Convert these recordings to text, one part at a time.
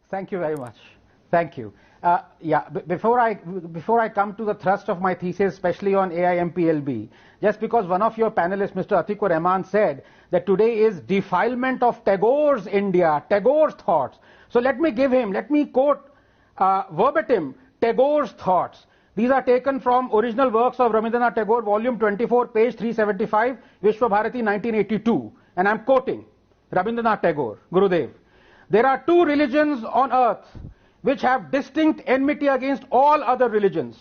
Thank you very much. Thank you. Before I come to the thrust of my thesis, especially on AIMPLB, just because one of your panelists, Mr. Atikur Rahman, said that today is defilement of Tagore's India, Tagore's thoughts. So let me quote verbatim Tagore's thoughts. These are taken from original works of Rabindranath Tagore, volume 24, page 375, Vishwa Bharati, 1982. And I'm quoting Rabindranath Tagore, Gurudev. There are two religions on earth which have distinct enmity against all other religions.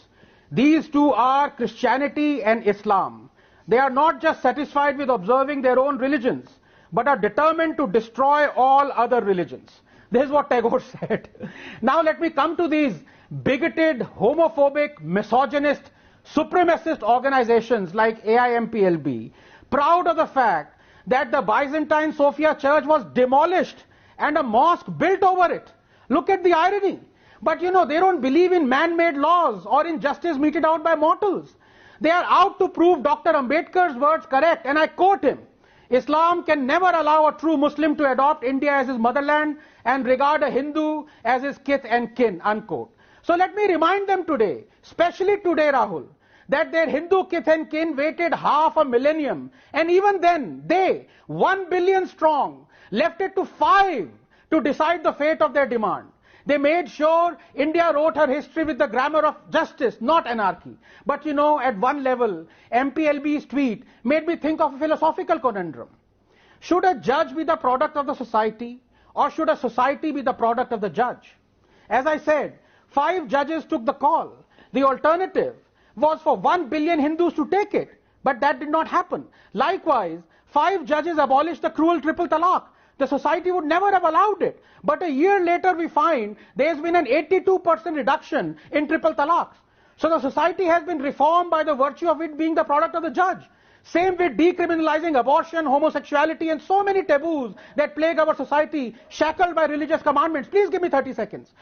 These two are Christianity and Islam. They are not just satisfied with observing their own religions, but are determined to destroy all other religions. This is what Tagore said. Now let me come to these bigoted, homophobic, misogynist, supremacist organizations like AIMPLB, proud of the fact that the Byzantine Sophia Church was demolished and a mosque built over it. Look at the irony. But they don't believe in man-made laws or in justice meted out by mortals. They are out to prove Dr. Ambedkar's words correct, and I quote him, Islam can never allow a true Muslim to adopt India as his motherland and regard a Hindu as his kith and kin, unquote. So let me remind them today, especially today, Rahul, that their Hindu kith and kin waited half a millennium, and even then, they, 1 billion strong, left it to 5 to decide the fate of their demand. They made sure India wrote her history with the grammar of justice, not anarchy. But at one level, MPLB's tweet made me think of a philosophical conundrum. Should a judge be the product of the society, or should a society be the product of the judge? As I said, 5 judges took the call. The alternative was for 1 billion Hindus to take it, but that did not happen. Likewise, 5 judges abolished the cruel triple talaq. The society would never have allowed it. But a year later we find there's been an 82% reduction in triple talaqs. So the society has been reformed by the virtue of it being the product of the judge. Same with decriminalizing abortion, homosexuality, and so many taboos that plague our society, shackled by religious commandments. Please give me 30 seconds.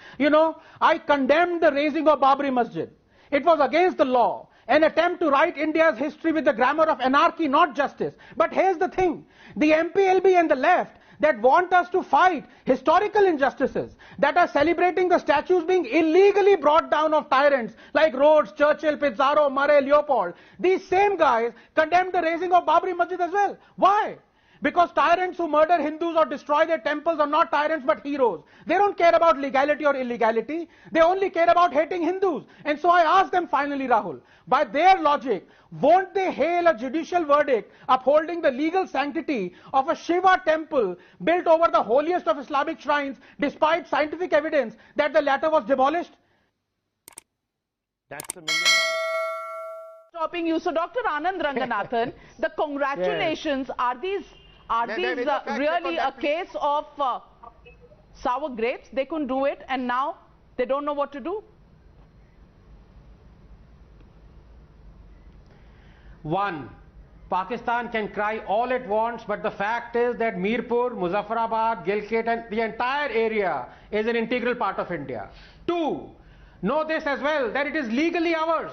I condemned the raising of Babri Masjid. It was against the law. An attempt to write India's history with the grammar of anarchy, not justice. But here's the thing. The MPLB and the left that want us to fight historical injustices, that are celebrating the statues being illegally brought down of tyrants like Rhodes, Churchill, Pizarro, Murray, Leopold. These same guys condemned the raising of Babri Masjid as well. Why? Because tyrants who murder Hindus or destroy their temples are not tyrants but heroes. They don't care about legality or illegality. They only care about hating Hindus. And so I ask them finally, Rahul, by their logic, won't they hail a judicial verdict upholding the legal sanctity of a Shiva temple built over the holiest of Islamic shrines despite scientific evidence that the latter was demolished? That's the $1 million. Stopping you. So Dr. Anand Ranganathan, the congratulations, are these really a case of sour grapes? They couldn't do it and now they don't know what to do? One, Pakistan can cry all it wants, but the fact is that Mirpur, Muzaffarabad, Gilgit and the entire area is an integral part of India. Two, know this as well, that it is legally ours.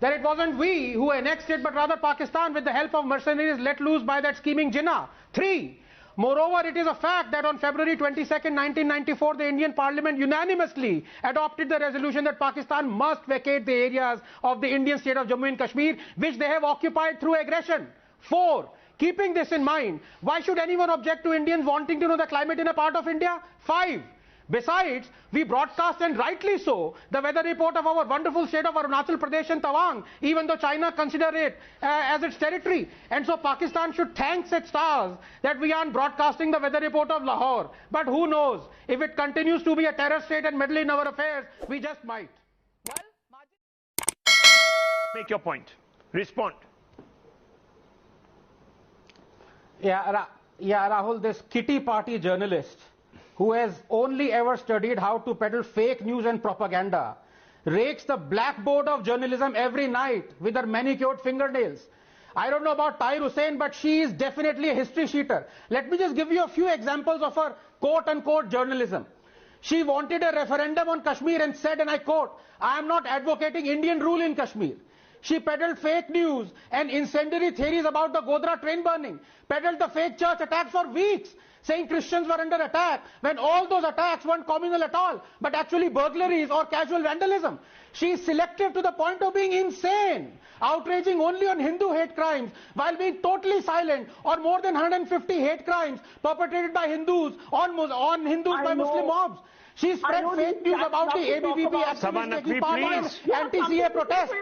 That it wasn't we who annexed it, but rather Pakistan with the help of mercenaries let loose by that scheming Jinnah. 3. Moreover, it is a fact that on February 22nd, 1994, the Indian Parliament unanimously adopted the resolution that Pakistan must vacate the areas of the Indian state of Jammu and Kashmir, which they have occupied through aggression. 4. Keeping this in mind, why should anyone object to Indians wanting to know the climate in a part of India? 5. Besides, we broadcast, and rightly so, the weather report of our wonderful state of Arunachal Pradesh and Tawang, even though China considers it as its territory. And so Pakistan should thank its stars that we aren't broadcasting the weather report of Lahore. But who knows, if it continues to be a terror state and meddle in our affairs, we just might. Well, Make your point. Respond. Yeah, Rahul, this kitty party journalist who has only ever studied how to peddle fake news and propaganda, rakes the blackboard of journalism every night with her manicured fingernails. I don't know about Tahir Hussain, but she is definitely a history sheeter. Let me just give you a few examples of her quote-unquote journalism. She wanted a referendum on Kashmir and said, and I quote, "I am not advocating Indian rule in Kashmir." She peddled fake news and incendiary theories about the Godhra train burning, peddled the fake church attacks for weeks, saying Christians were under attack, when all those attacks weren't communal at all, but actually burglaries or casual vandalism. She is selective to the point of being insane, outraging only on Hindu hate crimes, while being totally silent on more than 150 hate crimes perpetrated by Hindus on Hindus by Muslim mobs. She spread fake news about the ABVP activists taking part in anti-CA protest,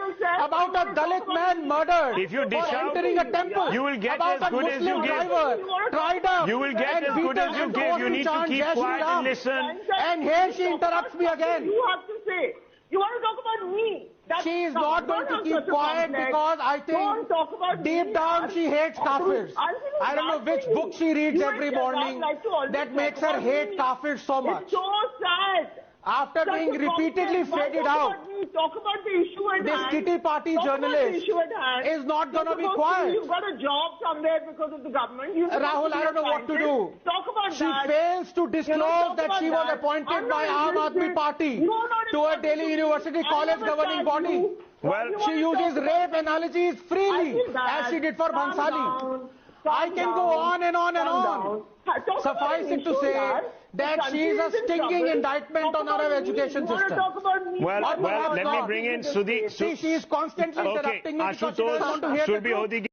about a Dalit man murdered for entering a temple, you will get about as a good as you Muslim give. driver tried up You will get as good as you give. You need to keep quiet and listen. And here she interrupts me again. You have to say. You want to talk about me. She is not going to keep quiet because I think deep down she hates Kafirs. I don't know which book she reads every morning that makes her hate Kafirs so much. It's so sad. After being repeatedly faded out, Talk about the issue at this hand. Kitty Party journalist is not going to be quiet. You've got a job somewhere because of the government. Rahul, I don't know what to do. Talk about she that. fails to disclose that she was appointed by Aam Aadmi Party to a Delhi University college governing body. Well, she uses rape analogies freely, as she did for Bhansali. I can go on and on and on. Suffice it to say that she is a stinging indictment on our education system. Well, let me bring in Sudhi. See, she is constantly interrupting me because she doesn't want to hear the truth.